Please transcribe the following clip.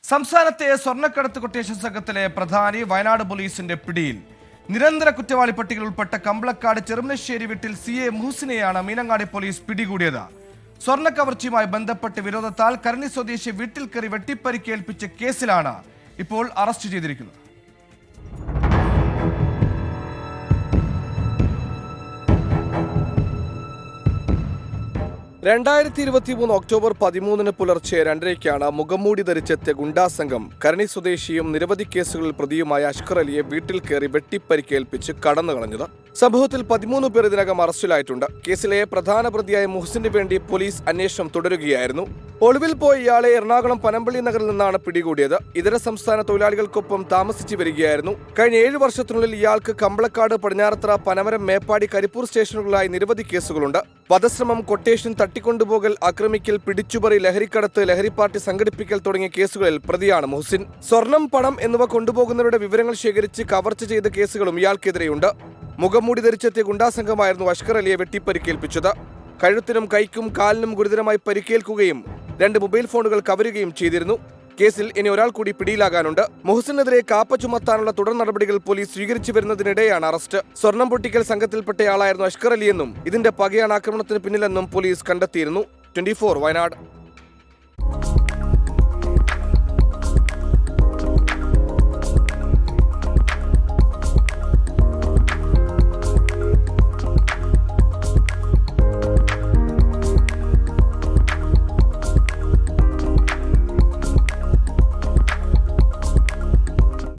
സംസ്ഥാനത്തെ സ്വർണ്ണക്കടത്ത് കൊട്ടേഷൻ സംഘത്തിലെ പ്രധാനി വയനാട് പോലീസിന്റെ പിടിയിൽ. നിരന്തര കുറ്റവാളി പട്ടികയിൽ ഉൾപ്പെട്ട കമ്പളക്കാട് ചെറുമനശ്ശേരി വീട്ടിൽ CA മുഹസിനെയാണ് മീനങ്ങാടി പോലീസ് പിടികൂടിയത്. സ്വർണ്ണക്കവർച്ചയുമായി ബന്ധപ്പെട്ട് വിരോധത്താൽ കരണി സ്വദേശി വീട്ടിൽ കയറി വെട്ടിപ്പരിക്കേൽപ്പിച്ച കേസിലാണ് ഇപ്പോൾ അറസ്റ്റ് ചെയ്തിരിക്കുന്നത്. 2023 ഒക്ടോബർ 13 പുലർച്ചെ 2:30 മുഖംമൂടി ധരിച്ചെത്തിയ ഗുണ്ടാസംഘം കരണി സ്വദേശിയും നിരവധി കേസുകളിൽ പ്രതിയുമായ അഷ്കർ അലിയെ വീട്ടിൽ കയറി വെട്ടിപ്പരിക്കേൽപ്പിച്ച് കടന്നു കളഞ്ഞത്. സംഭവത്തിൽ 13 പേർ ഇതിനകം അറസ്റ്റിലായിട്ടുണ്ട്. കേസിലെ പ്രധാന പ്രതിയായ മുഹസിന് വേണ്ടി പോലീസ് അന്വേഷണം തുടരുകയായിരുന്നു. ഒളിവിൽ പോയ ഇയാളെ എറണാകുളം പനമ്പള്ളി നഗറിൽ നിന്നാണ് പിടികൂടിയത്. ഇതര സംസ്ഥാന തൊഴിലാളികൾക്കൊപ്പം താമസിച്ചു വരികയായിരുന്നു. കഴിഞ്ഞ 7 വർഷത്തിനുള്ളിൽ ഇയാൾക്ക് കമ്പളക്കാട്, പടിഞ്ഞാറത്തറ, പനമരം, മേപ്പാടി, കരിപ്പൂർ സ്റ്റേഷനുകളിലായി നിരവധി കേസുകളുണ്ട്. വധശ്രമം, കൊട്ടേഷൻ, തട്ടിക്കൊണ്ടുപോകൽ, ആക്രമിക്കൽ, പിടിച്ചുപറി, ലഹരിക്കടത്ത്, ലഹരി പാർട്ടി സംഘടിപ്പിക്കൽ തുടങ്ങിയ കേസുകളിൽ പ്രതിയാണ് മുഹസിൻ. സ്വർണം, പണം എന്നിവ കൊണ്ടുപോകുന്നവരുടെ വിവരങ്ങൾ ശേഖരിച്ച് കവർച്ച ചെയ്ത കേസുകളും ഇയാൾക്കെതിരെയുണ്ട്. മുഖംമൂടി ധരിച്ചെത്തിയ ഗുണ്ടാസംഘമായിരുന്നു അഷ്കർ അലിയെ വെട്ടിപ്പരിക്കേൽപ്പിച്ചത്. കഴുത്തിനും കൈക്കും കാലിനും ഗുരുതരമായി പരിക്കേൽക്കുകയും 2 മൊബൈൽ ഫോണുകൾ കവരുകയും ചെയ്തിരുന്നു. കേസിൽ ഇനി ഒരാൾ കൂടി പിടിയിലാകാനുണ്ട്. മുഹസിനെതിരെ കാപ്പ ചുമത്താനുള്ള തുടർ നടപടികൾ പോലീസ് സ്വീകരിച്ചു വരുന്നതിനിടെയാണ് അറസ്റ്റ്. സ്വർണം പൊട്ടിക്കൽ സംഘത്തിൽപ്പെട്ടയാളായിരുന്നു അഷ്കർ അലിയെന്നും ഇതിന്റെ പകയാണ് ആക്രമണത്തിന് പിന്നിലെന്നും പോലീസ് കണ്ടെത്തിയിരുന്നു. 24 വയനാട്.